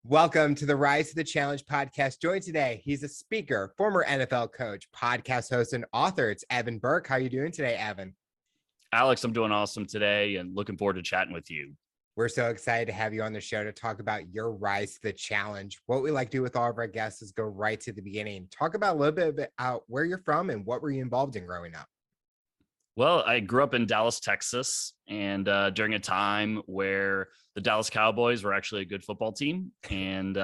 Welcome to the Rise to the Challenge podcast. Joined today, he's a speaker, former NFL coach, podcast host, and author. It's Evan Burk. How are you doing today, Evan? Alex, I'm doing awesome today and looking forward to chatting with you. We're so excited to have you on the show to talk about your rise to the challenge. What we like to do with all of our guests is go right to the beginning. Talk about a little bit about where you're from and what were you involved in growing up? Well, I grew up in Dallas, Texas, and during a time where the Dallas Cowboys were actually a good football team and,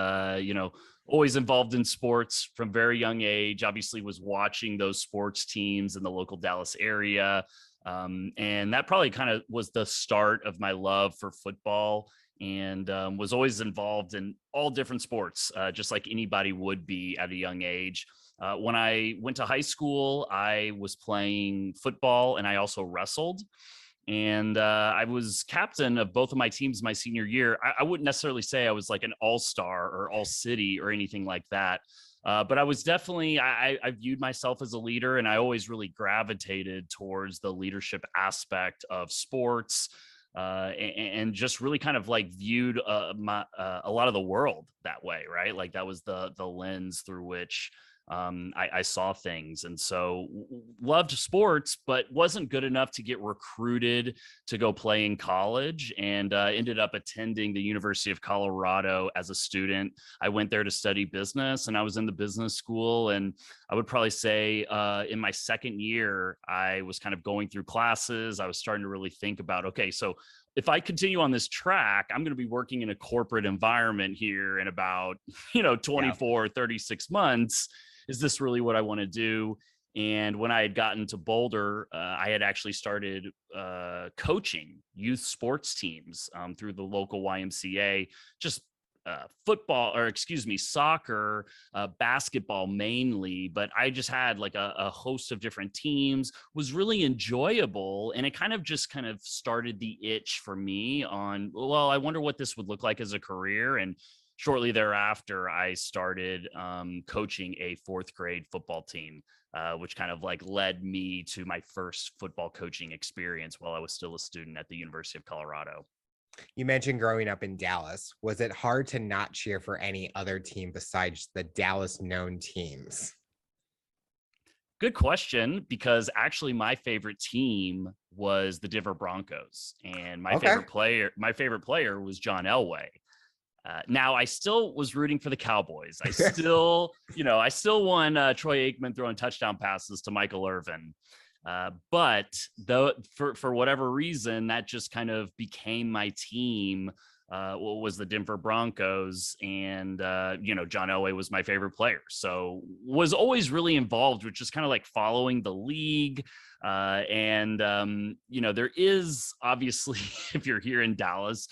always involved in sports from very young age, obviously was watching those sports teams in the local Dallas area. And that probably kind of was the start of my love for football and was always involved in all different sports, just like anybody would be at a young age. When I went to high school, I was playing football and I also wrestled. And I was captain of both of my teams my senior year. I wouldn't necessarily say I was like an all-star or all-city or anything like that. But I was definitely, I viewed myself as a leader, and I always really gravitated towards the leadership aspect of sports. And just really kind of like viewed a lot of the world that way, right? Like that was the lens through which I saw things. And so loved sports, but wasn't good enough to get recruited to go play in college, and ended up attending the University of Colorado as a student. I went there to study business, and I was in the business school. And I would probably say in my second year, I was kind of going through classes. I was starting to really think about, okay, so if I continue on this track, I'm going to be working in a corporate environment here in about, 24, 36 months. Is this really what I want to do? And when I had gotten to Boulder, I had actually started coaching youth sports teams through the local YMCA, just soccer, basketball mainly, but I just had like a host of different teams, was really enjoyable. And it kind of started the itch for me on, well, I wonder what this would look like as a career. And shortly thereafter, I started coaching a fourth grade football team, which kind of like led me to my first football coaching experience while I was still a student at the University of Colorado. You mentioned growing up in Dallas. Was it hard to not cheer for any other team besides the Dallas known teams? Good question, because actually my favorite team was the Denver Broncos, and my favorite player was John Elway. Now I still was rooting for the Cowboys. I still won Troy Aikman throwing touchdown passes to Michael Irvin. But though for whatever reason, that just kind of became my team. Was the Denver Broncos, and John Elway was my favorite player. So was always really involved with just kind of like following the league. There is obviously, if you're here in Dallas,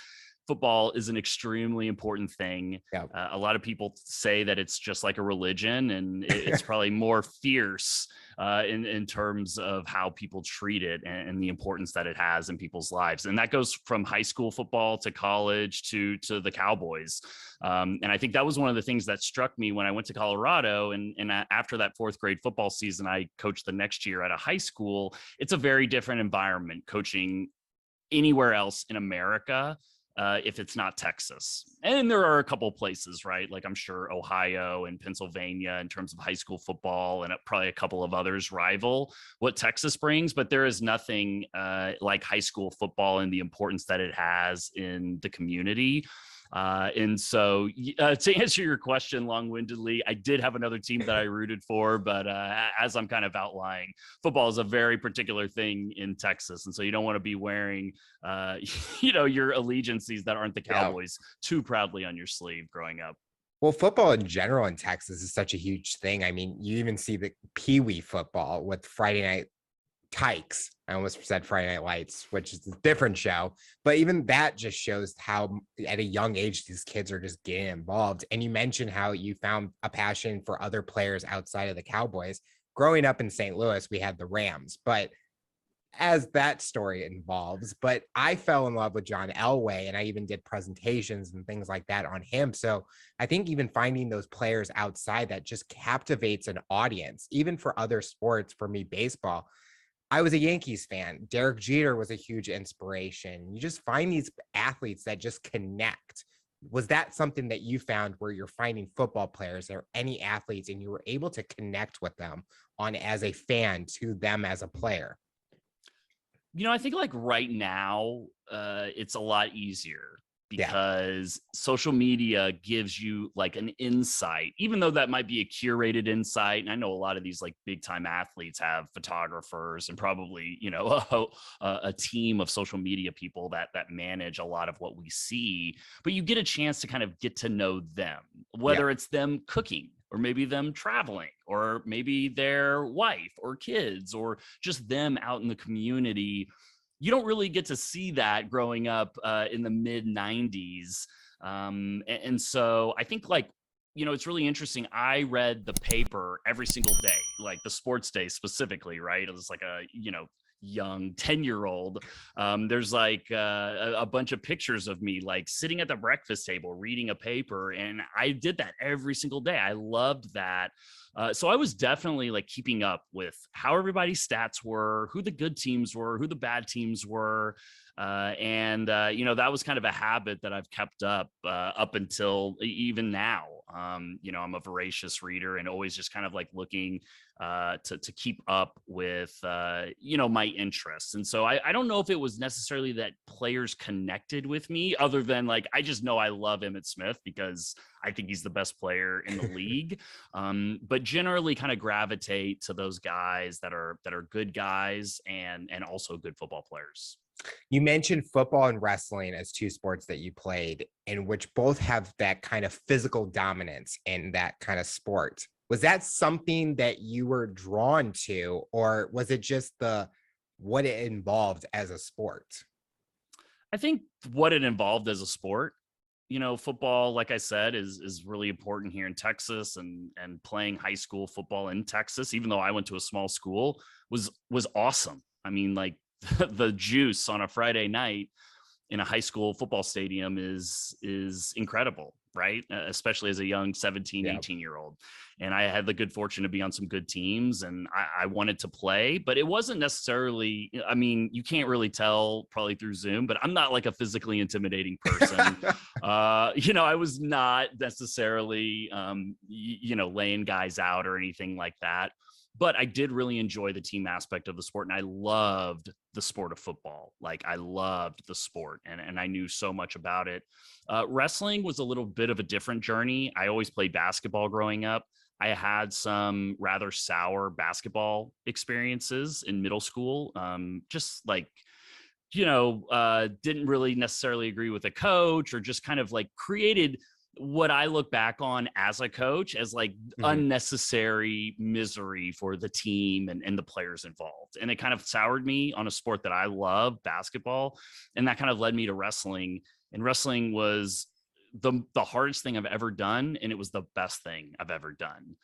football is an extremely important thing. Yeah. A lot of people say that it's just like a religion, and it's probably more fierce in terms of how people treat it and the importance that it has in people's lives. And that goes from high school football to college to the Cowboys. And I think that was one of the things that struck me when I went to Colorado. And after that fourth grade football season, I coached the next year at a high school. It's a very different environment coaching anywhere else in America. If it's not Texas. And there are a couple places, right? Like I'm sure Ohio and Pennsylvania in terms of high school football, and probably a couple of others rival what Texas brings, but there is nothing like high school football and the importance that it has in the community. And so to answer your question long-windedly, I did have another team that I rooted for, but as I'm kind of outlining, football is a very particular thing in Texas. And so you don't want to be wearing, your allegiances that aren't the Cowboys too proudly on your sleeve growing up. Well, football in general in Texas is such a huge thing. I mean, you even see the Pee Wee football with Friday Night Tykes. I almost said Friday Night Lights, which is a different show, but even that just shows how at a young age these kids are just getting involved. And you mentioned how you found a passion for other players outside of the Cowboys. Growing up in St. Louis, we had the Rams, but as that story involves, but I fell in love with John Elway, and I even did presentations and things like that on him. So I think even finding those players outside that just captivates an audience, even for other sports. For me, baseball, I was a Yankees fan. Derek Jeter was a huge inspiration. You just find these athletes that just connect Was that something that you found where you're finding football players or any athletes and you were able to connect with them on as a fan to them as a player? I think like right now, it's a lot easier Yeah. because social media gives you like an insight, even though that might be a curated insight. And I know a lot of these like big time athletes have photographers and probably, a team of social media people that manage a lot of what we see, but you get a chance to kind of get to know them, whether it's them cooking or maybe them traveling, or maybe their wife or kids, or just them out in the community. You don't really get to see that growing up in the mid 90s. And so I think like, it's really interesting. I read the paper every single day, like the sports day specifically, right? It was like a, young 10-year-old. There's like a bunch of pictures of me like sitting at the breakfast table reading a paper, and I did that every single day. I loved that. So I was definitely like keeping up with how everybody's stats were, who the good teams were, who the bad teams were. And that was kind of a habit that I've kept up until even now. I'm a voracious reader and always just kind of like looking to keep up with, my interests. And so I don't know if it was necessarily that players connected with me, other than like, I just know I love Emmitt Smith because I think he's the best player in the league. But generally kind of gravitate to those guys that are good guys and also good football players. You mentioned football and wrestling as two sports that you played, and which both have that kind of physical dominance in that kind of sport. Was that something that you were drawn to, or was it just what it involved as a sport? I think what it involved as a sport. Football, like I said, is really important here in Texas, and playing high school football in Texas, even though I went to a small school, was awesome. I mean, like the juice on a Friday night in a high school football stadium is incredible, right? Especially as a young 17, 18-year-old. And I had the good fortune to be on some good teams, and I wanted to play, but it wasn't necessarily, I mean, you can't really tell probably through Zoom, but I'm not like a physically intimidating person. I was not necessarily, laying guys out or anything like that. But I did really enjoy the team aspect of the sport, and I loved the sport of football. Like I loved the sport, and I knew so much about it. Wrestling was a little bit of a different journey. I always played basketball growing up. I had some rather sour basketball experiences in middle school. Just like, didn't really necessarily agree with a coach, or just kind of like created what I look back on as a coach as like unnecessary misery for the team and the players involved. And it kind of soured me on a sport that I love, basketball. And that kind of led me to wrestling. And wrestling was the hardest thing I've ever done. And it was the best thing I've ever done.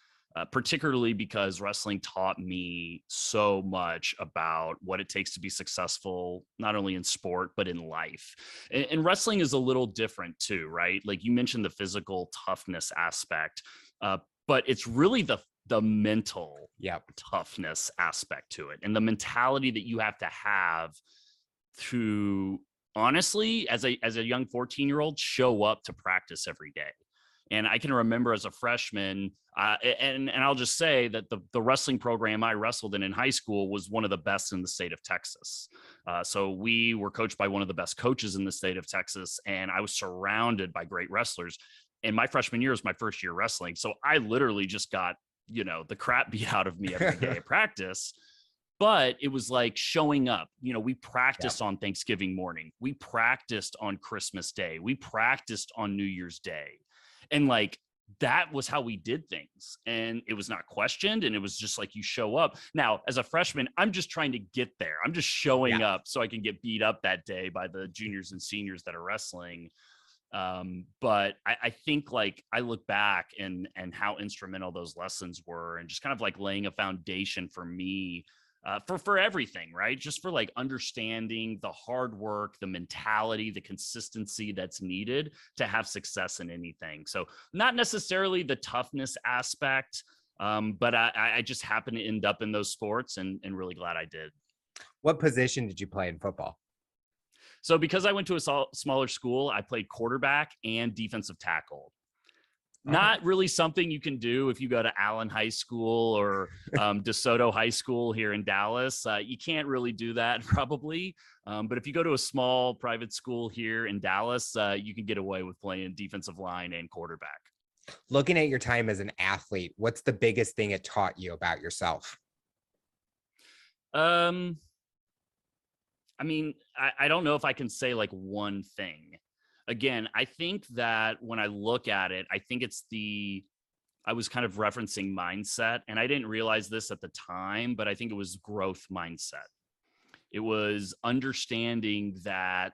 Particularly because wrestling taught me so much about what it takes to be successful, not only in sport, but in life. And wrestling is a little different too, right? Like you mentioned the physical toughness aspect, but it's really the mental toughness aspect to it, and the mentality that you have to honestly, as a young 14-year-old, show up to practice every day. And I can remember as a freshman, and I'll just say that the wrestling program I wrestled in high school was one of the best in the state of Texas. So we were coached by one of the best coaches in the state of Texas, and I was surrounded by great wrestlers. And my freshman year was my first year wrestling. So I literally just got, the crap beat out of me every day at practice. But it was like showing up. We practiced on Thanksgiving morning. We practiced on Christmas Day. We practiced on New Year's Day. And like, that was how we did things. And it was not questioned. And it was just like, you show up. Now, as a freshman, I'm just trying to get there. I'm just showing up so I can get beat up that day by the juniors and seniors that are wrestling. But I think like I look back and how instrumental those lessons were, and just kind of like laying a foundation for me for everything, right? Just for like understanding the hard work, the mentality, the consistency that's needed to have success in anything. So not necessarily the toughness aspect, but I just happened to end up in those sports, and really glad I did. What position did you play in football? So because I went to a smaller school, I played quarterback and defensive tackle. Not really something you can do if you go to Allen High School or DeSoto High School here in Dallas. You can't really do that probably. But if you go to a small private school here in Dallas, you can get away with playing defensive line and quarterback. Looking at your time as an athlete, what's the biggest thing it taught you about yourself? I mean, I don't know if I can say like one thing. Again, I think that when I look at it, I think I was kind of referencing mindset, and I didn't realize this at the time, but I think it was growth mindset. It was understanding that,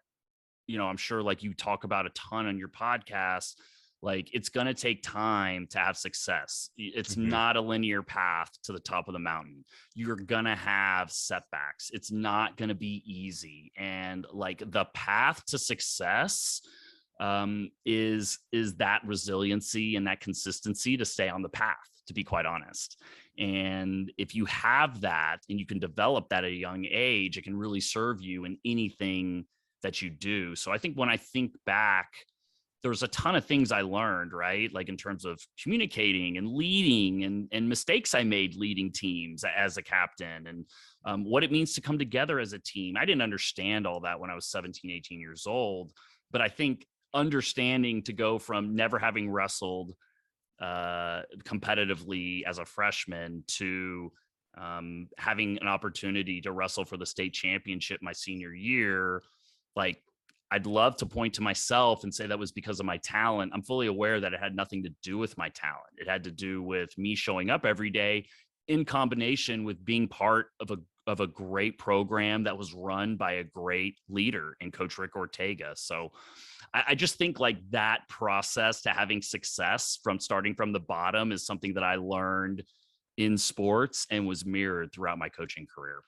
I'm sure like you talk about a ton on your podcast, like it's going to take time to have success. It's not a linear path to the top of the mountain. You're going to have setbacks. It's not going to be easy. And like the path to success is that resiliency and that consistency to stay on the path, to be quite honest. And if you have that and you can develop that at a young age, it can really serve you in anything that you do. So I think when I think back, there's a ton of things I learned, right? Like in terms of communicating and leading and mistakes I made leading teams as a captain and what it means to come together as a team. I didn't understand all that when I was 17, 18 years old, but I think understanding to go from never having wrestled competitively as a freshman to having an opportunity to wrestle for the state championship my senior year, like I'd love to point to myself and say that was because of my talent. I'm fully aware that it had nothing to do with my talent. It had to do with me showing up every day in combination with being part of a great program that was run by a great leader in Coach Rick Ortega. So I just think like that process to having success from starting from the bottom is something that I learned in sports and was mirrored throughout my coaching career.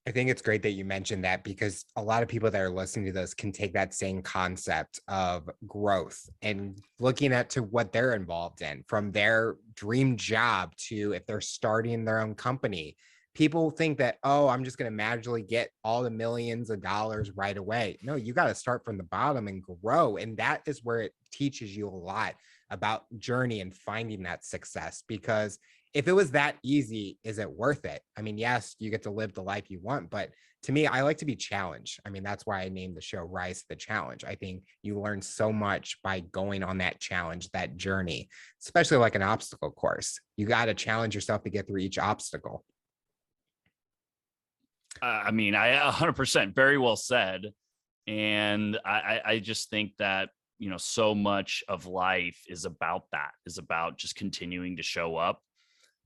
I think it's great that you mentioned that, because a lot of people that are listening to this can take that same concept of growth and looking at to what they're involved in, from their dream job to if they're starting their own company. People think that, oh, I'm just going to magically get all the millions of dollars right away. No, you got to start from the bottom and grow. And that is where it teaches you a lot about journey and finding that success. Because if it was that easy, is it worth it? I mean, yes, you get to live the life you want, but to me, I like to be challenged. I mean, that's why I named the show Rise to the Challenge. I think you learn so much by going on that challenge, that journey, especially like an obstacle course. You got to challenge yourself to get through each obstacle. I mean, I 100% very well said. And I just think that, so much of life is about that, is about just continuing to show up.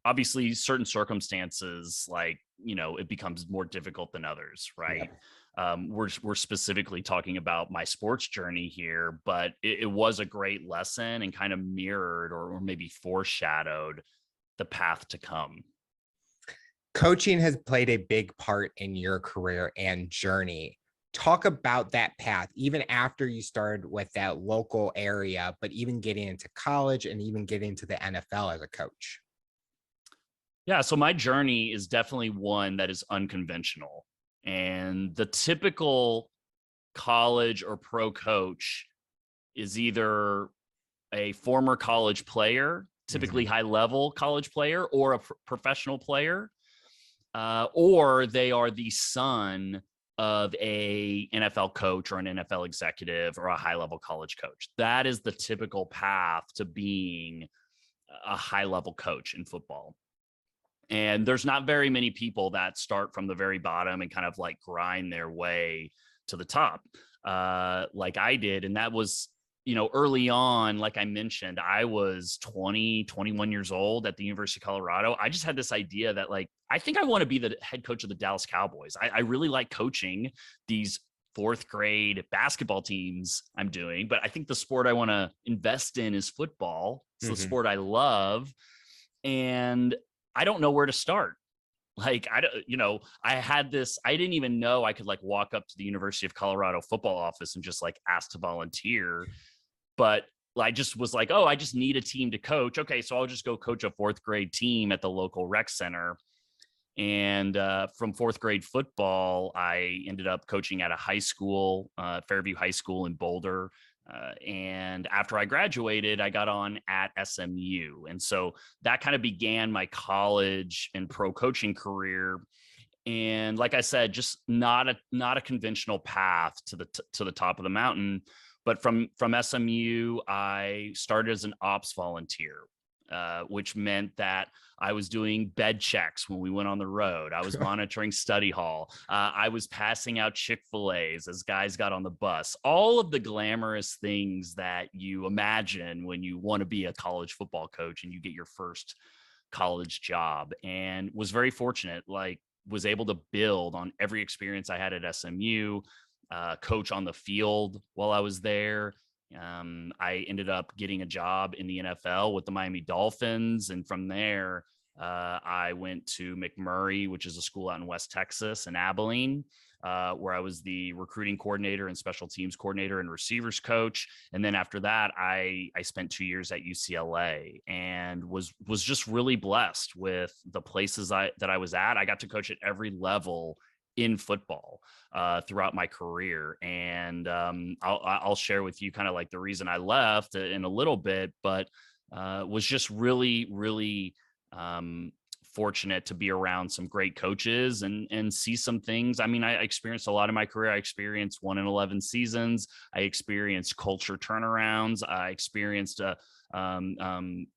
Obviously, certain circumstances, like, it becomes more difficult than others, right? Yeah. We're specifically talking about my sports journey here, but it was a great lesson and kind of mirrored or maybe foreshadowed the path to come. Coaching has played a big part in your career and journey. Talk about that path, even after you started with that local area, but even getting into college and even getting into the NFL as a coach. Yeah, so my journey is definitely one that is unconventional. And the typical college or pro coach is either a former college player, typically high-level college player, or a professional player, or they are the son of a NFL coach or an NFL executive or a high-level college coach. That is the typical path to being a high-level coach in football. And there's not very many people that start from the very bottom and kind of like grind their way to the top like I did. And that was, early on, like I mentioned, I was 20, 21 years old at the University of Colorado. I just had this idea that like, I think I want to be the head coach of the Dallas Cowboys. I really like coaching these fourth grade basketball teams I'm doing, but I think the sport I want to invest in is football. It's the sport I love. And I don't know where to start. Like, I had this, I didn't even know I could like walk up to the University of Colorado football office and just like ask to volunteer. But I just was like, oh, I just need a team to coach. Okay, so I'll just go coach a fourth grade team at the local rec center. And from fourth grade football, I ended up coaching at a high school, Fairview High School in Boulder. And after I graduated, I got on at SMU. And so that kind of began my college and pro coaching career. And like I said, just not a conventional path to the top of the mountain. But from SMU, I started as an ops volunteer, which meant that I was doing bed checks when we went on the road. I was monitoring study hall. I was passing out Chick-fil-A's as guys got on the bus. All of the glamorous things that you imagine when you want to be a college football coach and you get your first college job, and was very fortunate, was able to build on every experience I had at SMU, coach on the field while I was there. I ended up getting a job in the NFL with the Miami Dolphins. And from there, I went to McMurray, which is a school out in West Texas in Abilene, where I was the recruiting coordinator and special teams coordinator and receivers coach. And then after that, I spent 2 years at UCLA and was just really blessed with the places that I was at. I got to coach at every level in football throughout my career. And I'll share with you kind of like the reason I left in a little bit, but was just really, really fortunate to be around some great coaches and see some things. I mean, I experienced a lot in my career. I experienced 1-11 seasons. I experienced culture turnarounds. I experienced an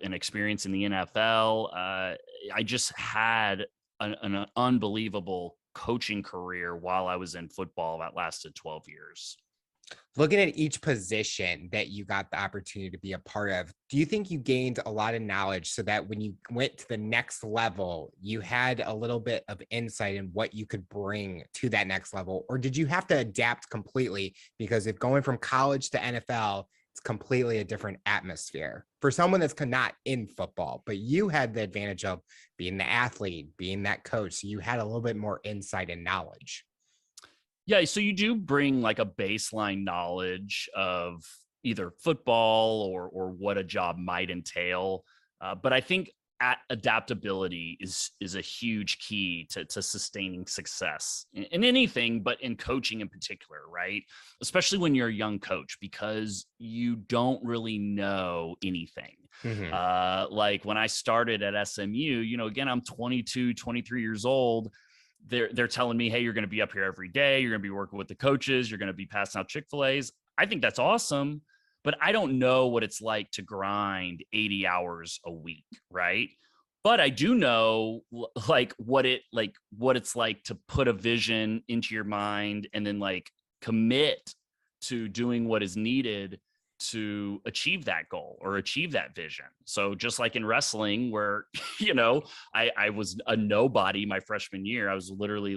experience in the NFL. I just had an unbelievable coaching career while I was in football that lasted 12 years. Looking at each position that you got the opportunity to be a part of, do you think you gained a lot of knowledge so that when you went to the next level, you had a little bit of insight in what you could bring to that next level? Or did you have to adapt completely? Because if going from college to NFL, it's completely a different atmosphere for someone that's not in football, but you had the advantage of being the athlete, being that coach. So you had a little bit more insight and knowledge. Yeah, so you do bring like a baseline knowledge of either football or what a job might entail. But I think adaptability is a huge key to sustaining success in anything, but in coaching in particular, right? Especially when you're a young coach, because you don't really know anything. Mm-hmm. Like when I started at SMU, again, I'm 22, 23 years old. They're telling me, hey, you're going to be up here every day. You're going to be working with the coaches. You're going to be passing out Chick-fil-A's. I think that's awesome, but I don't know what it's like to grind 80 hours a week, right? But I do know what it's like to put a vision into your mind and then commit to doing what is needed to achieve that goal or achieve that vision. So just like in wrestling where, I was a nobody my freshman year, I was literally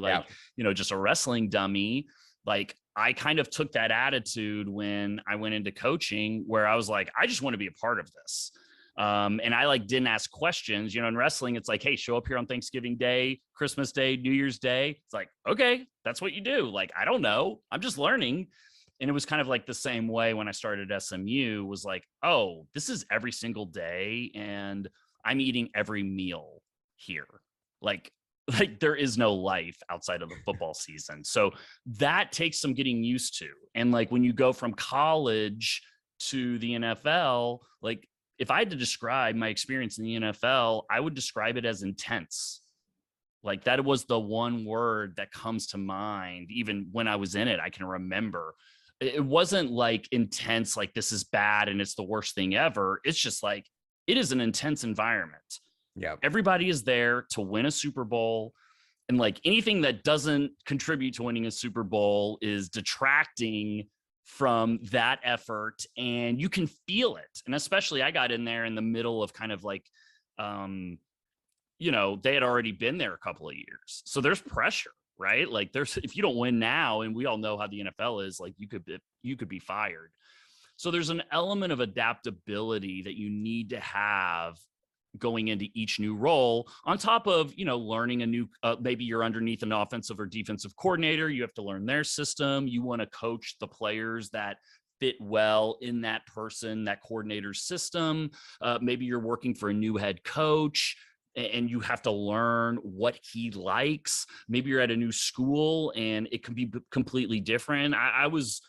just a wrestling dummy. I kind of took that attitude when I went into coaching where I was like, I just want to be a part of this. And I didn't ask questions, in wrestling, it's like, hey, show up here on Thanksgiving Day, Christmas Day, New Year's Day. It's like, okay, that's what you do. I don't know. I'm just learning. And it was kind of the same way when I started SMU was oh, this is every single day. And I'm eating every meal here. There is no life outside of the football season. So that takes some getting used to. And when you go from college to the NFL, if I had to describe my experience in the NFL, I would describe it as intense. That was the one word that comes to mind. Even when I was in it, I can remember. It wasn't intense, this is bad and it's the worst thing ever. It's just it is an intense environment. Yeah. Everybody is there to win a Super Bowl. And anything that doesn't contribute to winning a Super Bowl is detracting from that effort. And you can feel it. And especially I got in there in the middle of kind of they had already been there a couple of years. So there's pressure. Right? If you don't win now, and we all know how the NFL is, you could be fired. So there's an element of adaptability that you need to have going into each new role on top of, learning a new, maybe you're underneath an offensive or defensive coordinator. You have to learn their system. You want to coach the players that fit well in that person, that coordinator's system. Maybe you're working for a new head coach. and you have to learn what he likes. Maybe you're at a new school and it can be completely different. I was,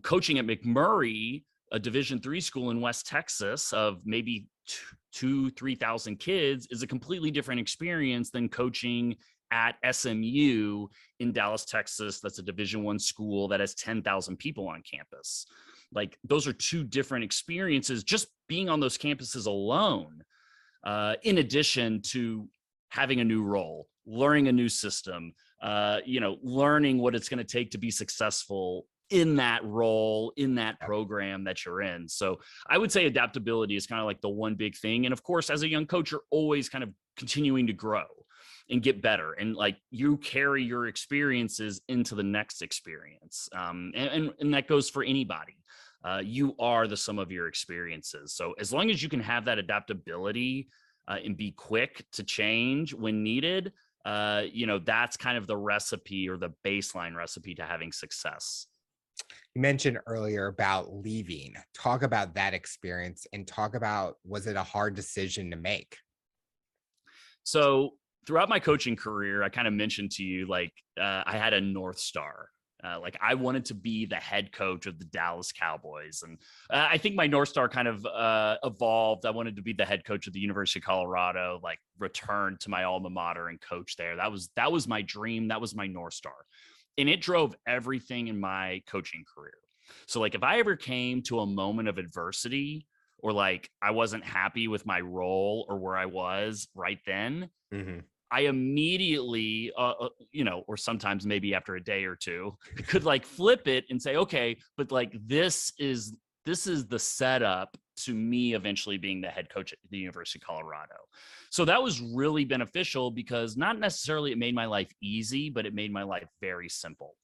coaching at McMurray, a Division III school in West Texas of maybe 3,000 kids, is a completely different experience than coaching at SMU in Dallas, Texas. That's a Division I school that has 10,000 people on campus. Like, those are two different experiences just being on those campuses alone, in addition to having a new role, learning a new system, learning what it's going to take to be successful in that role, in that program that you're in. So I would say adaptability is kind of like the one big thing. And of course, as a young coach, you're always kind of continuing to grow and get better. And like, you carry your experiences into the next experience. And that goes for anybody. You are the sum of your experiences. So as long as you can have that adaptability and be quick to change when needed, that's kind of the recipe, or the baseline recipe to having success. You mentioned earlier about leaving. Talk about that experience and talk about, was it a hard decision to make? So throughout my coaching career, I kind of mentioned to you, like, I had a North Star. Like, I wanted to be the head coach of the Dallas Cowboys. And I think my North Star kind of evolved. I wanted to be the head coach of the University of Colorado, like return to my alma mater and coach there. That was my dream. That was my North Star. And it drove everything in my coaching career. So like, if I ever came to a moment of adversity, or like I wasn't happy with my role or where I was right then, I immediately, or sometimes maybe after a day or two, could like flip it and say, okay, but like, this is the setup to me eventually being the head coach at the University of Colorado. So that was really beneficial, because not necessarily it made my life easy, but it made my life very simple.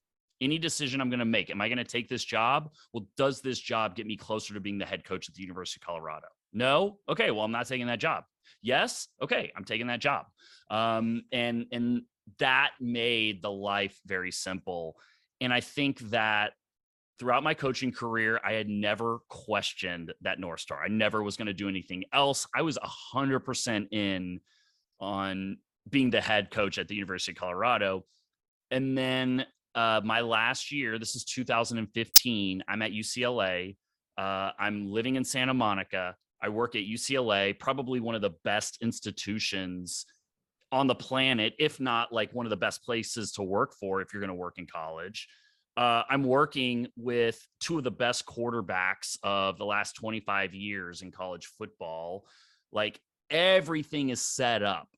Any decision I'm going to make, am I going to take this job? Well, does this job get me closer to being the head coach at the University of Colorado? No? Okay, well, I'm not taking that job. Yes? Okay, I'm taking that job. And that made the life very simple. And I think that throughout my coaching career, I had never questioned that North Star. I never was going to do anything else. I was 100% in on being the head coach at the University of Colorado. And then my last year, this is 2015, I'm at UCLA. I'm living in Santa Monica. I work at UCLA, probably one of the best institutions on the planet, if not like one of the best places to work for if you're going to work in college. I'm working with two of the best quarterbacks of the last 25 years in college football. Like, everything is set up.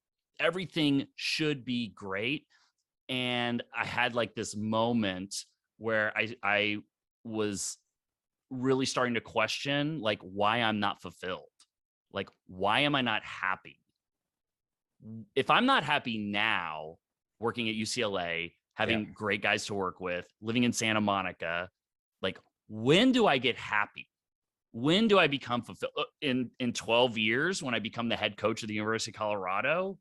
Everything should be great. And I had like this moment where I was really starting to question like why I'm not fulfilled. Like, why am I not happy? If I'm not happy now working at UCLA, having great guys to work with, living in Santa Monica, like, when do I get happy? When do I become fulfilled? In 12 years, when I become the head coach of the University of Colorado?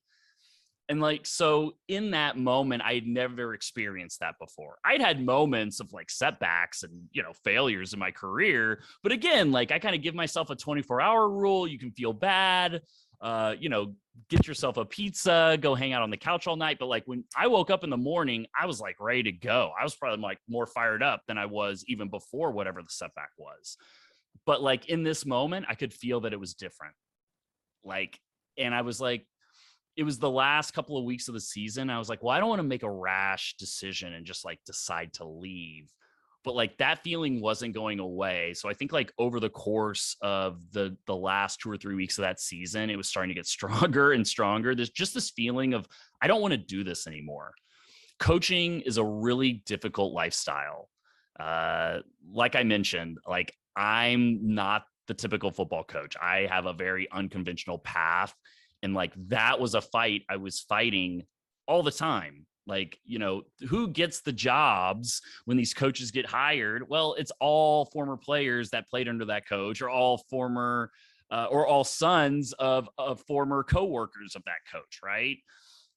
And like, so in that moment, I had never experienced that before. I'd had moments of like setbacks and, failures in my career. But again, like, I kind of give myself a 24-hour rule. You can feel bad, get yourself a pizza, go hang out on the couch all night. But like, when I woke up in the morning, I was like ready to go. I was probably like more fired up than I was even before whatever the setback was. But like, in this moment, I could feel that it was different. Like, and I was like, it was the last couple of weeks of the season. I was like, well, I don't want to make a rash decision and just like decide to leave. But like, that feeling wasn't going away. So I think like over the course of the last 2 or 3 weeks of that season, it was starting to get stronger and stronger. There's just this feeling of, I don't want to do this anymore. Coaching is a really difficult lifestyle. Like I mentioned, like, I'm not the typical football coach. I have a very unconventional path. And like, that was a fight I was fighting all the time. Like, who gets the jobs when these coaches get hired? Well, it's all former players that played under that coach, or all former or all sons of former coworkers of that coach. Right.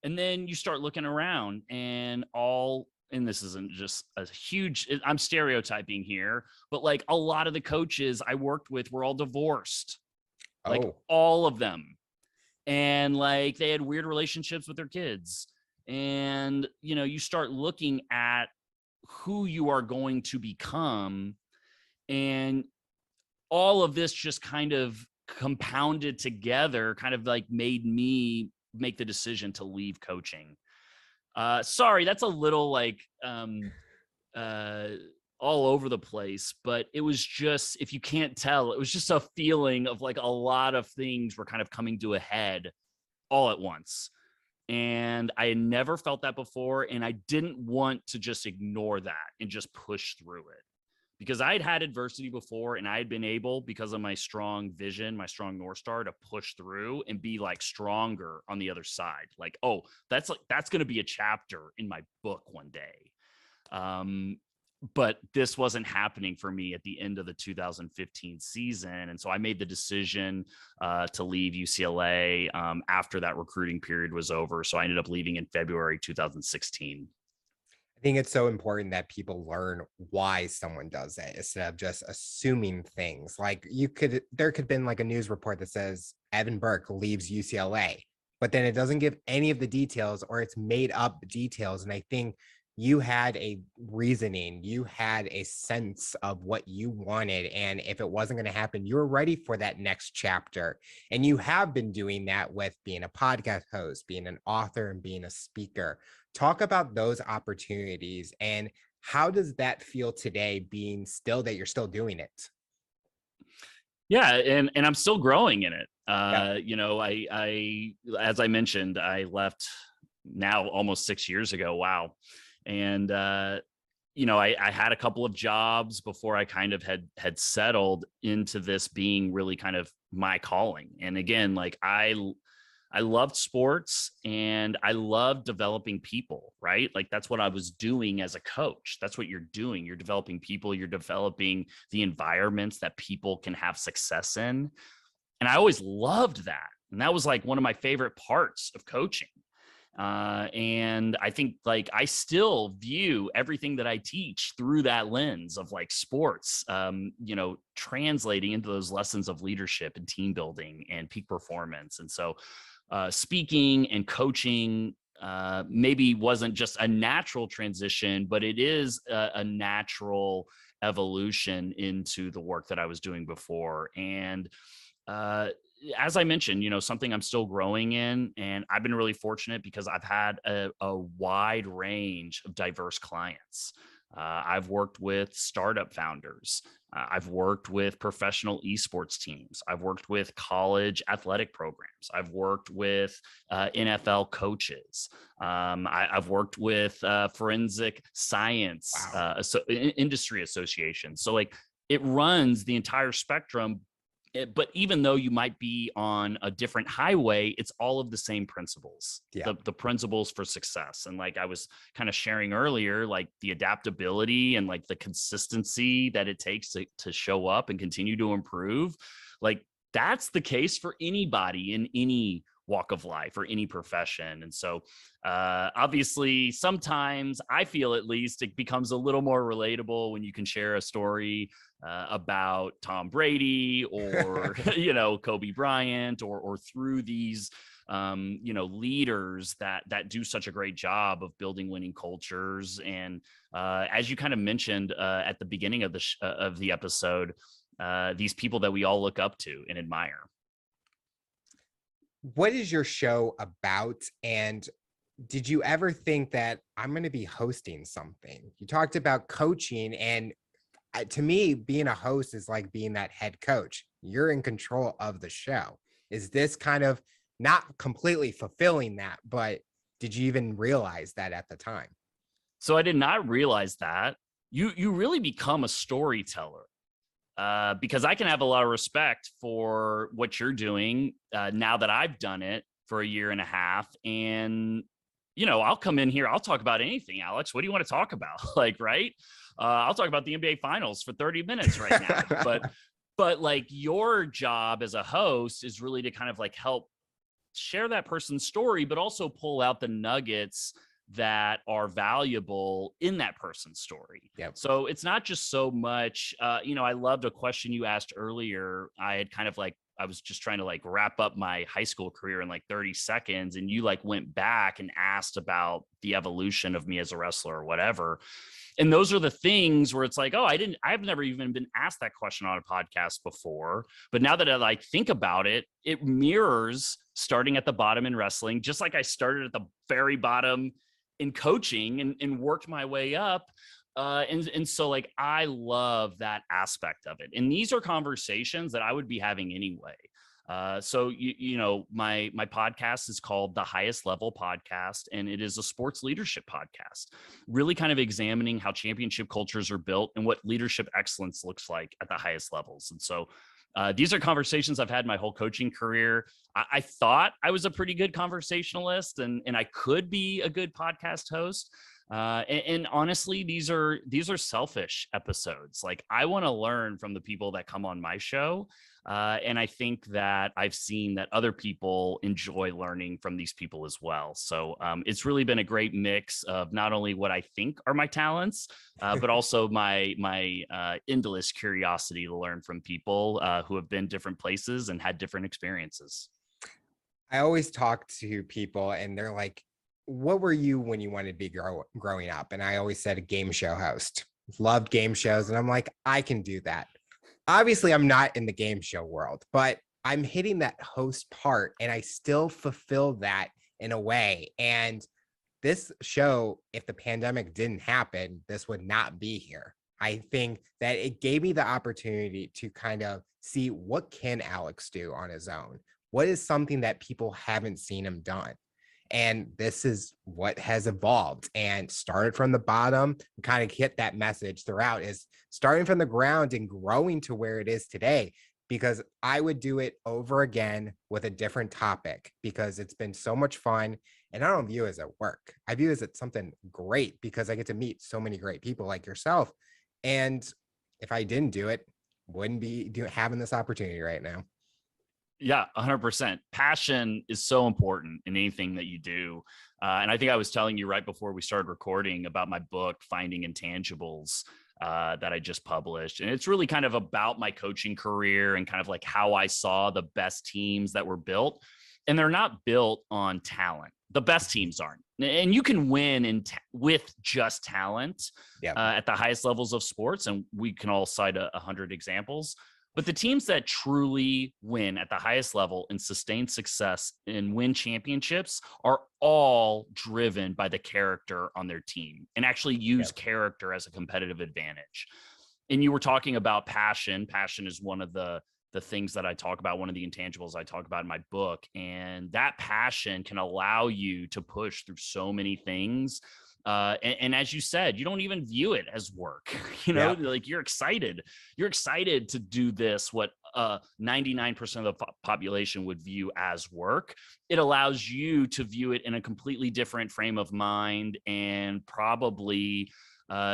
And then you start looking around and this isn't just a huge, I'm stereotyping here, but like, a lot of the coaches I worked with were all divorced, like all of them. and like they had weird relationships with their kids. And, you start looking at who you are going to become, and all of this just kind of compounded together, kind of like made me make the decision to leave coaching. Sorry, that's a little like all over the place, but it was just, if you can't tell, it was just a feeling of like a lot of things were kind of coming to a head all at once. And I had never felt that before. And I didn't want to just ignore that and just push through it, because I'd had adversity before, and I had been able, because of my strong vision, my strong North Star, to push through and be like stronger on the other side. Like, oh, that's going to be a chapter in my book one day. But this wasn't happening for me at the end of the 2015 season. And so I made the decision to leave UCLA after that recruiting period was over. So I ended up leaving in February 2016. I think it's so important that people learn why someone does it instead of just assuming things. Like there could have been like a news report that says Evan Burke leaves UCLA, but then it doesn't give any of the details, or it's made up details. And I think you had a reasoning, you had a sense of what you wanted. And if it wasn't going to happen, you were ready for that next chapter. And you have been doing that with being a podcast host, being an author, and being a speaker. Talk about those opportunities, and how does that feel today, being still that you're still doing it? Yeah. And I'm still growing in it. Yeah. I, as I mentioned, I left now almost 6 years ago. Wow. And, I had a couple of jobs before I kind of had settled into this being really kind of my calling. And again, like I loved sports, and I loved developing people, right? Like that's what I was doing as a coach. That's what you're doing. You're developing people, you're developing the environments that people can have success in. And I always loved that. And that was like one of my favorite parts of coaching. And I think like I still view everything that I teach through that lens of like sports, translating into those lessons of leadership and team building and peak performance. And so speaking and coaching maybe wasn't just a natural transition, but it is a natural evolution into the work that I was doing before. And as I mentioned, something I'm still growing in, and I've been really fortunate because I've had a wide range of diverse clients. I've worked with startup founders. I've worked with professional esports teams. I've worked with college athletic programs. I've worked with NFL coaches. I've worked with forensic science industry associations. So like it runs the entire spectrum. But even though you might be on a different highway, it's all of the same principles, the principles for success. And like I was kind of sharing earlier, like the adaptability and like the consistency that it takes to show up and continue to improve. Like that's the case for anybody in any walk of life or any profession. And so obviously sometimes I feel, at least, it becomes a little more relatable when you can share a story about Tom Brady or Kobe Bryant or through these leaders that do such a great job of building winning cultures. And as you kind of mentioned at the beginning of the episode, these people that we all look up to and admire. What is your show about? And did you ever think that I'm going to be hosting something? You talked about coaching, and to me, being a host is like being that head coach. You're in control of the show. Is this kind of not completely fulfilling that, but did you even realize that at the time? So I did not realize that. You really become a storyteller. Because I can have a lot of respect for what you're doing now that I've done it for a year and a half. And, I'll come in here. I'll talk about anything, Alex. What do you want to talk about? Like, right. I'll talk about the NBA finals for 30 minutes right now. But like your job as a host is really to kind of like help share that person's story, but also pull out the nuggets that are valuable in that person's story. Yep. So it's not just so much, I loved a question you asked earlier. I had kind of like I was just trying to like wrap up my high school career in like 30 seconds. And you like went back and asked about the evolution of me as a wrestler or whatever. And those are the things where it's like, oh, I've never even been asked that question on a podcast before. But now that I like think about it, it mirrors starting at the bottom in wrestling, just like I started at the very bottom in coaching and worked my way up. And so like, I love that aspect of it. And these are conversations that I would be having anyway. So you know, my podcast is called The Highest Level Podcast, and it is a sports leadership podcast, really kind of examining how championship cultures are built and what leadership excellence looks like at the highest levels. And so these are conversations I've had my whole coaching career. I thought I was a pretty good conversationalist and I could be a good podcast host. And honestly, these are selfish episodes. Like, I want to learn from the people that come on my show. And I think that I've seen that other people enjoy learning from these people as well. So it's really been a great mix of not only what I think are my talents, but also my endless curiosity to learn from people who have been different places and had different experiences. I always talk to people and they're like, what were you when you wanted to be growing up? And I always said a game show host. Loved game shows. And I'm like, I can do that. Obviously, I'm not in the game show world, but I'm hitting that host part and I still fulfill that in a way. And this show, if the pandemic didn't happen, this would not be here. I think that it gave me the opportunity to kind of see what can Alex do on his own? What is something that people haven't seen him done? And this is what has evolved and started from the bottom, kind of hit that message throughout, is starting from the ground and growing to where it is today, because I would do it over again with a different topic because it's been so much fun. And I don't view it as a work. I view it as something great because I get to meet so many great people like yourself. And if I didn't do it, wouldn't be having this opportunity right now. Yeah, 100%. Passion is so important in anything that you do. And I think I was telling you right before we started recording about my book, Finding Intangibles, that I just published. And it's really kind of about my coaching career and kind of like how I saw the best teams that were built. And they're not built on talent. The best teams aren't. And you can win with just talent at the highest levels of sports. And we can all cite 100 examples. But the teams that truly win at the highest level and sustain success and win championships are all driven by the character on their team and actually use character as a competitive advantage. And you were talking about passion. Passion is one of the things that I talk about, one of the intangibles I talk about in my book. And that passion can allow you to push through so many things. And as you said, you don't even view it as work, like you're excited to do this, what 99% of the population would view as work. It allows you to view it in a completely different frame of mind. And probably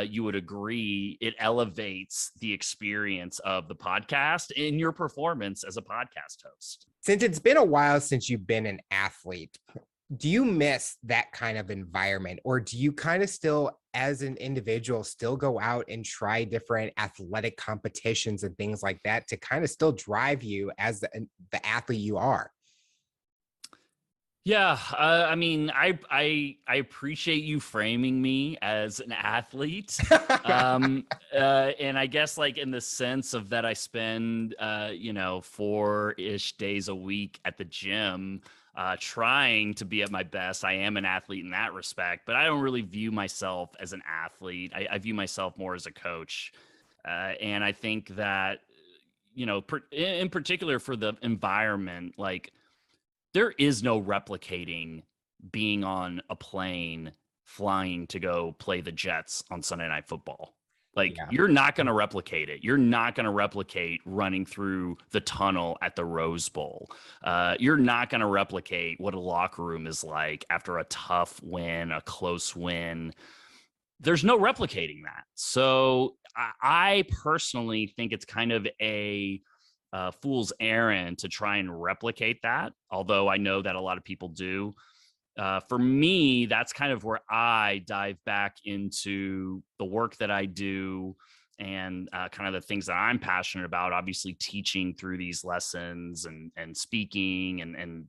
you would agree, it elevates the experience of the podcast and your performance as a podcast host. Since it's been a while since you've been an athlete, do you miss that kind of environment, or do you kind of still, as an individual, still go out and try different athletic competitions and things like that to kind of still drive you as the athlete you are? Yeah, I mean, I appreciate you framing me as an athlete, and I guess like in the sense of that I spend 4-ish days a week at the gym, trying to be at my best. I am an athlete in that respect, but I don't really view myself as an athlete. I view myself more as a coach, and I think that in particular for the environment, like, there is no replicating being on a plane flying to go play the Jets on Sunday Night Football. Like, you're not going to replicate it. You're not going to replicate running through the tunnel at the Rose Bowl. You're not going to replicate what a locker room is like after a tough win, a close win. There's no replicating that. So I personally think it's kind of a fool's errand to try and replicate that, although I know that a lot of people do. For me, that's kind of where I dive back into the work that I do, and kind of the things that I'm passionate about, obviously teaching through these lessons and speaking and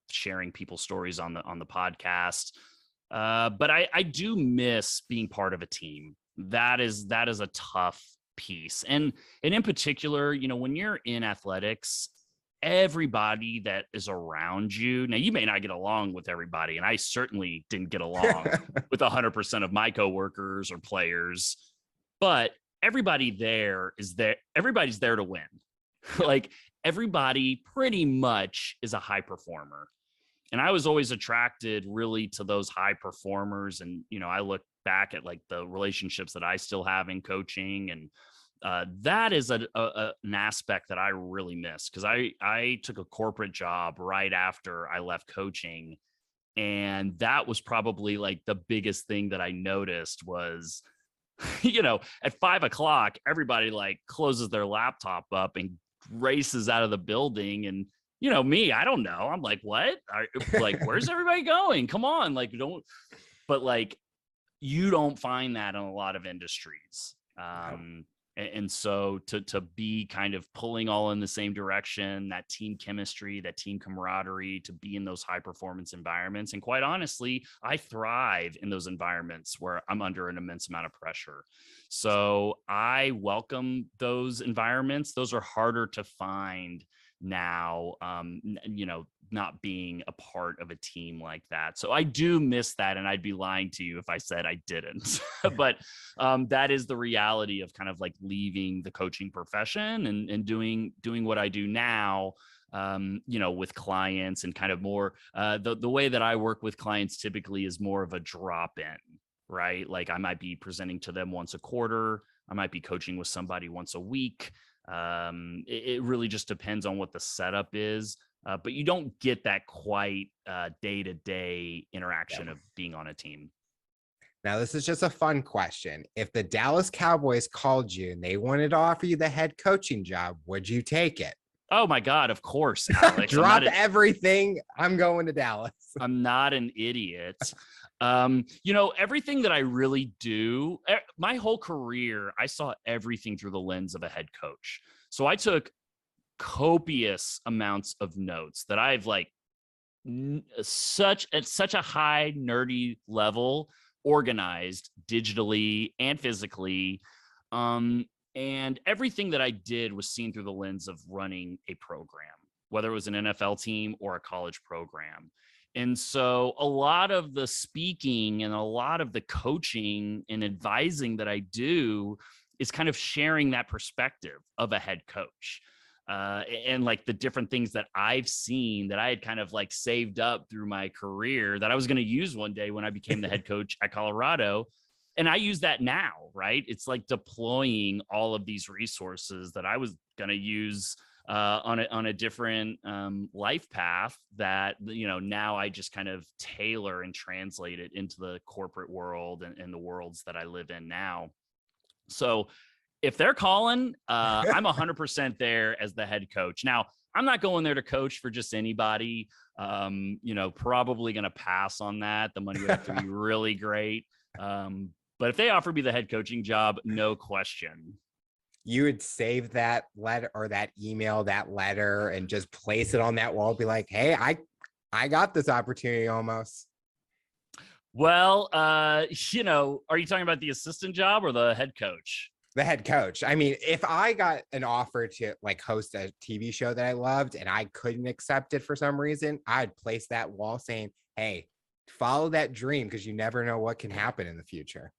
sharing people's stories on the podcast. But I do miss being part of a team. That is a tough piece. And in particular, when you're in athletics, everybody that is around you. Now, you may not get along with everybody, and I certainly didn't get along with 100% of my coworkers or players, but everybody there is there. Everybody's there to win. Like, everybody pretty much is a high performer. And I was always attracted really to those high performers. And, I look back at like the relationships that I still have in coaching, and that is an aspect that I really miss, because I took a corporate job right after I left coaching. And that was probably like the biggest thing that I noticed was, at 5:00, everybody like closes their laptop up and races out of the building. And, me, I don't know. I'm like, what? Like, where's everybody going? Come on. Like, but like, you don't find that in a lot of industries. And so to be kind of pulling all in the same direction, that team chemistry, that team camaraderie, to be in those high performance environments. And quite honestly, I thrive in those environments where I'm under an immense amount of pressure. So I welcome those environments. Those are harder to find now, not being a part of a team like that. So I do miss that. And I'd be lying to you if I said I didn't, but that is the reality of kind of like leaving the coaching profession and doing what I do now, with clients, and kind of more, the way that I work with clients typically is more of a drop in, right? Like, I might be presenting to them once a quarter. I might be coaching with somebody once a week. It really just depends on what the setup is. But you don't get that quite day-to-day interaction of being on a team. Now, this is just a fun question. If the Dallas Cowboys called you and they wanted to offer you the head coaching job, would you take it? Oh my God, of course, Alex. Drop everything. I'm going to Dallas. I'm not an idiot. Everything that I really do, my whole career, I saw everything through the lens of a head coach. So I took copious amounts of notes that I've like at such a high nerdy level, organized digitally and physically. And everything that I did was seen through the lens of running a program, whether it was an NFL team or a college program. And so a lot of the speaking and a lot of the coaching and advising that I do is kind of sharing that perspective of a head coach. And like the different things that I've seen that I had kind of like saved up through my career that I was going to use one day when I became the head coach at Colorado. And I use that now, right? It's like deploying all of these resources that I was going to use on a different life path that, now I just kind of tailor and translate it into the corporate world and the worlds that I live in now. So if they're calling, I'm 100% there as the head coach. Now, I'm not going there to coach for just anybody. Probably going to pass on that. The money would have to be really great. But if they offer me the head coaching job, no question. You would save that letter or that email, that letter, and just place it on that wall. Be like, hey, I got this opportunity almost. Well, are you talking about the assistant job or the head coach? The head coach. I mean, if I got an offer to like host a TV show that I loved and I couldn't accept it for some reason, I'd place that wall saying, hey, follow that dream, because you never know what can happen in the future.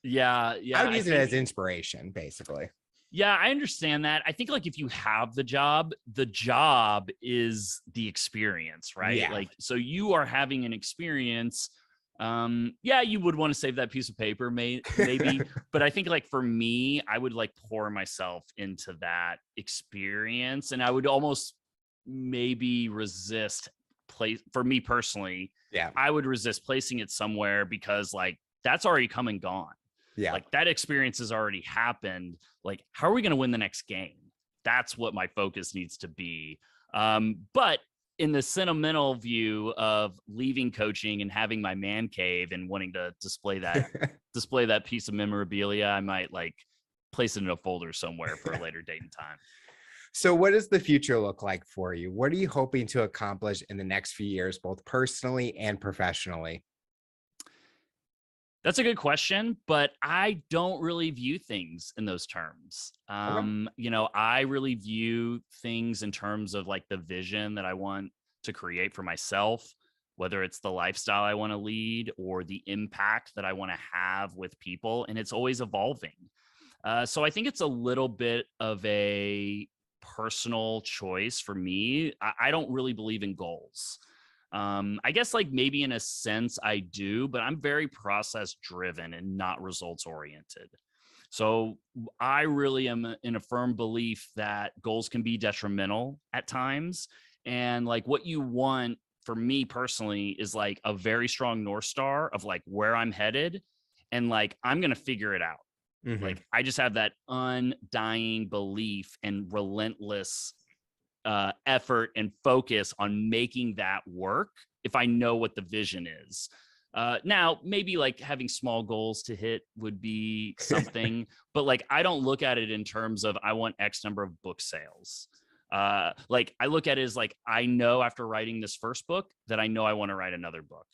Yeah. I would use it as inspiration, basically. Yeah, I understand that. I think like if you have the job is the experience, right? Yeah. Like, so you are having an experience. You would want to save that piece of paper, maybe. But I think like for me, I would like pour myself into that experience, and I would almost maybe resist for me personally. Yeah. I would resist placing it somewhere because like that's already come and gone. Yeah. Like that experience has already happened. Like, how are we going to win the next game? That's what my focus needs to be. But in the sentimental view of leaving coaching and having my man cave and wanting to display that piece of memorabilia, I might like place it in a folder somewhere for a later date and time. So what does the future look like for you? What are you hoping to accomplish in the next few years, both personally and professionally? That's a good question, but I don't really view things in those terms. Okay. I really view things in terms of like the vision that I want to create for myself, whether it's the lifestyle I want to lead or the impact that I want to have with people. And it's always evolving. So I think it's a little bit of a personal choice for me. I don't really believe in goals. I guess like maybe in a sense I do, but I'm very process driven and not results oriented. So I really am in a firm belief that goals can be detrimental at times. And like what you want for me personally is like a very strong North Star of like where I'm headed. And like, I'm going to figure it out. Mm-hmm. Like, I just have that undying belief and relentless effort and focus on making that work if I know what the vision is. Now, maybe like having small goals to hit would be something, but like I don't look at it in terms of I want X number of book sales. Like I look at it as like I know after writing this first book that I know I want to write another book.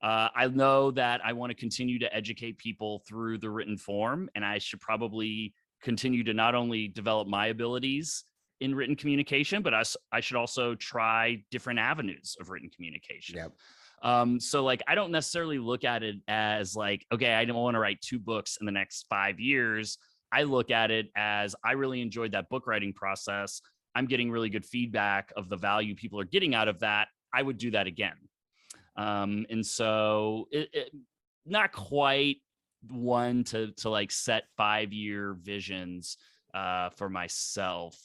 I know that I want to continue to educate people through the written form, and I should probably continue to not only develop my abilities in written communication, but I should also try different avenues of written communication. Yep. So like, I don't necessarily look at it as like, okay, I don't want to write 2 books in the next 5 years. I look at it as I really enjoyed that book writing process. I'm getting really good feedback of the value people are getting out of that. I would do that again. And so it not quite one to like set 5-year visions for myself.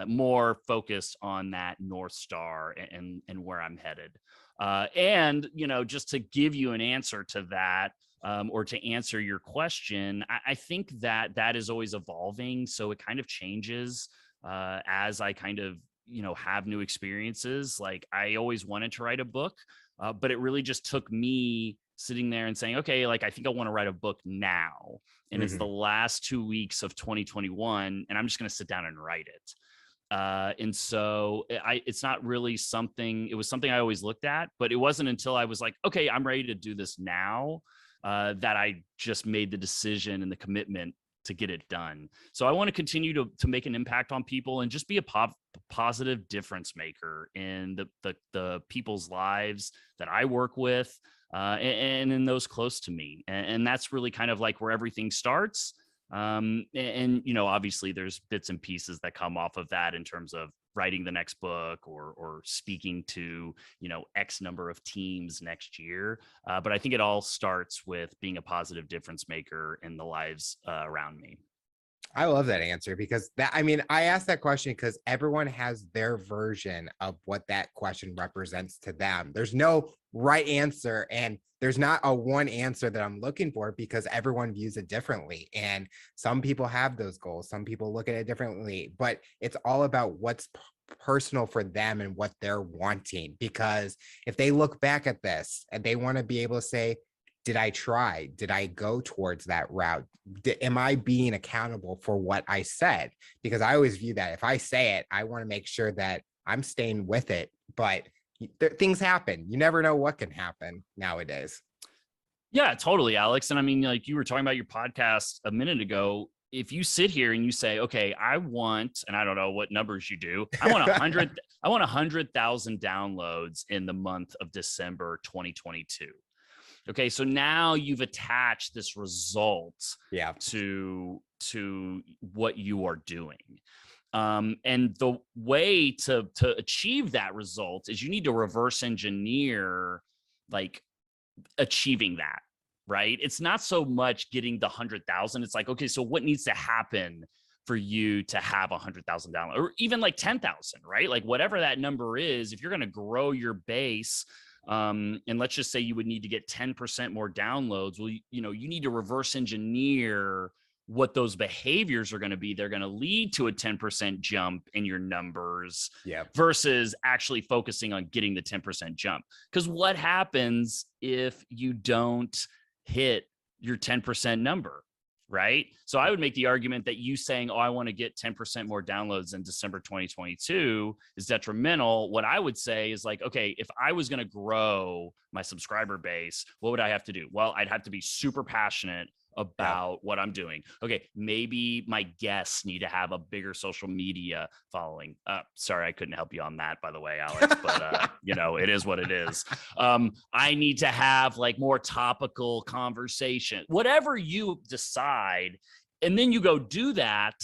More focused on that North Star and where I'm headed. And, just to give you an answer to that, or to answer your question, I think that is always evolving. So it kind of changes as I kind of, have new experiences. Like I always wanted to write a book, but it really just took me sitting there and saying, okay, like, I think I want to write a book now. And it's the last 2 weeks of 2021, and I'm just going to sit down and write it. And so it's not really something, it was something I always looked at, but it wasn't until I was like, okay, I'm ready to do this now, that I just made the decision and the commitment to get it done. So I want to continue to make an impact on people and just be a positive difference maker in the people's lives that I work with, and in those close to me. And that's really kind of like where everything starts. And obviously there's bits and pieces that come off of that in terms of writing the next book or speaking to, X number of teams next year. But I think it all starts with being a positive difference maker in the lives around me. I love that answer because I asked that question because everyone has their version of what that question represents to them. There's no right answer, and there's not a one answer that I'm looking for because everyone views it differently. And some people have those goals. Some people look at it differently, but it's all about what's personal for them and what they're wanting. Because if they look back at this and they want to be able to say, did I try? Did I go towards that route? Am I being accountable for what I said? Because I always view that if I say it, I want to make sure that I'm staying with it. But things happen. You never know what can happen nowadays. Yeah, totally, Alex. And I mean, like you were talking about your podcast a minute ago. If you sit here and you say, okay, I want, and I don't know what numbers you do, I want 100,000 downloads in the month of December 2022. Okay, so now you've attached this result to what you are doing. And the way to achieve that result is you need to reverse engineer like achieving that, right? It's not so much getting the 100,000. It's like, okay, so what needs to happen for you to have 100,000 downloads, or even like 10,000, right? Like whatever that number is, if you're going to grow your base, and let's just say you would need to get 10% more downloads. Well, you need to reverse engineer what those behaviors are going to be. They're going to lead to a 10% jump in your numbers versus actually focusing on getting the 10% jump. Because what happens if you don't hit your 10% number, right? So I would make the argument that you saying, oh, I want to get 10% more downloads in December 2022 is detrimental. What I would say is like, okay, if I was going to grow my subscriber base, what would I have to do? Well, I'd have to be super passionate about what I'm doing. Okay, maybe my guests need to have a bigger social media following. Sorry, I couldn't help you on that, by the way, Alex, but it is what it is. I need to have like more topical conversation, whatever you decide, and then you go do that.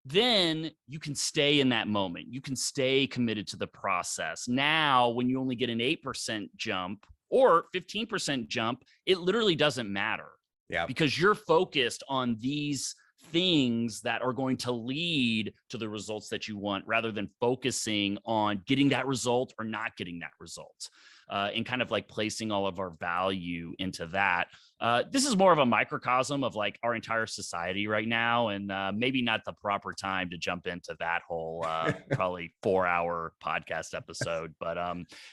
Then you can stay in that moment. You can stay committed to the process. Now, when you only get an 8% jump or 15% jump, it literally doesn't matter. Yeah, because you're focused on these things that are going to lead to the results that you want rather than focusing on getting that result or not getting that result, and kind of like placing all of our value into that. This is more of a microcosm of like our entire society right now, and maybe not the proper time to jump into that whole probably 4-hour podcast episode, but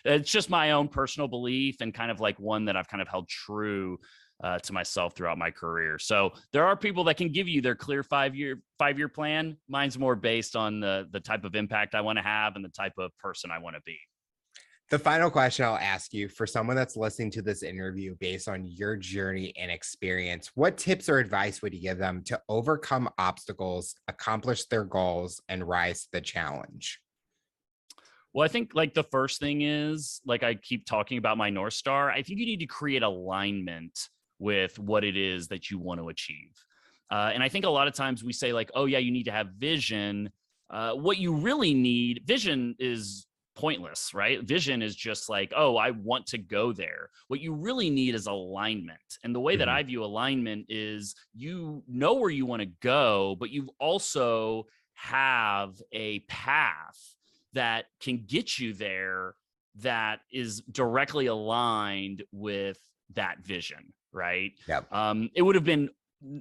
it's just my own personal belief and kind of like one that I've kind of held true to myself throughout my career. So there are people that can give you their clear five-year plan. Mine's more based on the type of impact I want to have and the type of person I want to be. The final question I'll ask you, for someone that's listening to this interview based on your journey and experience, what tips or advice would you give them to overcome obstacles, accomplish their goals, and rise to the challenge? Well, I think like the first thing is, like I keep talking about my North Star, I think you need to create alignment with what it is that you want to achieve. And I think a lot of times we say like, oh yeah, you need to have vision. What you really need, vision is pointless, right? Vision is just like, oh, I want to go there. What you really need is alignment. And the way that I view alignment is you know where you want to go, but you also have a path that can get you there that is directly aligned with that vision, right? Yep.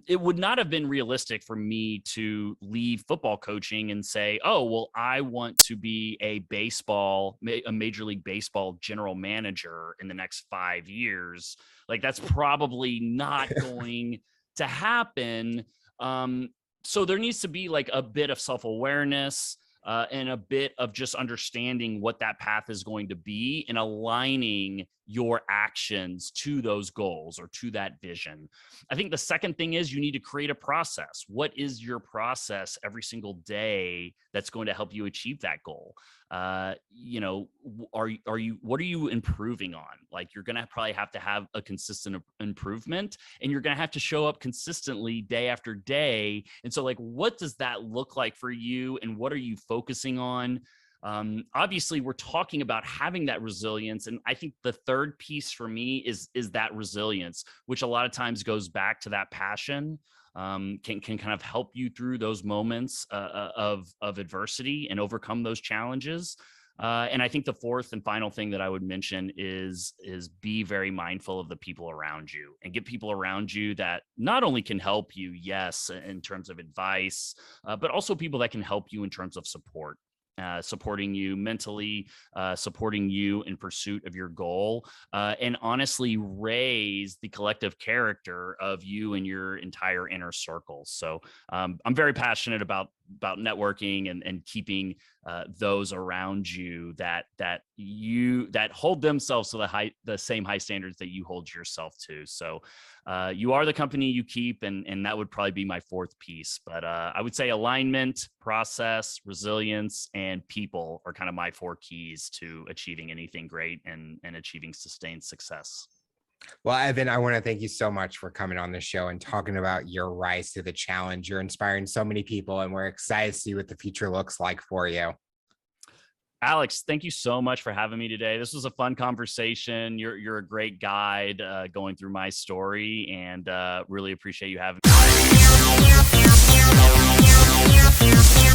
It would not have been realistic for me to leave football coaching and say, oh, well, I want to be a Major League Baseball general manager in the next 5 years. Like that's probably not going to happen. So there needs to be like a bit of self-awareness, and a bit of just understanding what that path is going to be and aligning your actions to those goals or to that vision. I think the second thing is you need to create a process. What is your process every single day that's going to help you achieve that goal? What are you improving on? Like you're going to probably have to have a consistent improvement, and you're going to have to show up consistently day after day. And so like, what does that look like for you? And what are you focusing on? Obviously we're talking about having that resilience. And I think the third piece for me is that resilience, which a lot of times goes back to that passion, can kind of help you through those moments of adversity and overcome those challenges. And I think the fourth and final thing that I would mention is be very mindful of the people around you and get people around you that not only can help you, yes, in terms of advice, but also people that can help you in terms of support. Supporting you mentally, supporting you in pursuit of your goal, and honestly raise the collective character of you and your entire inner circle. So I'm very passionate about networking and keeping those around you that hold themselves to the same high standards that you hold yourself to. So you are the company you keep, and that would probably be my fourth piece. But I would say alignment, process, resilience, and people are kind of my four keys to achieving anything great and achieving sustained success. Well, Evan, I want to thank you so much for coming on the show and talking about your rise to the challenge. You're inspiring so many people, and we're excited to see what the future looks like for you. Alex, thank you so much for having me today. This was a fun conversation. You're a great guide going through my story, and really appreciate you having me.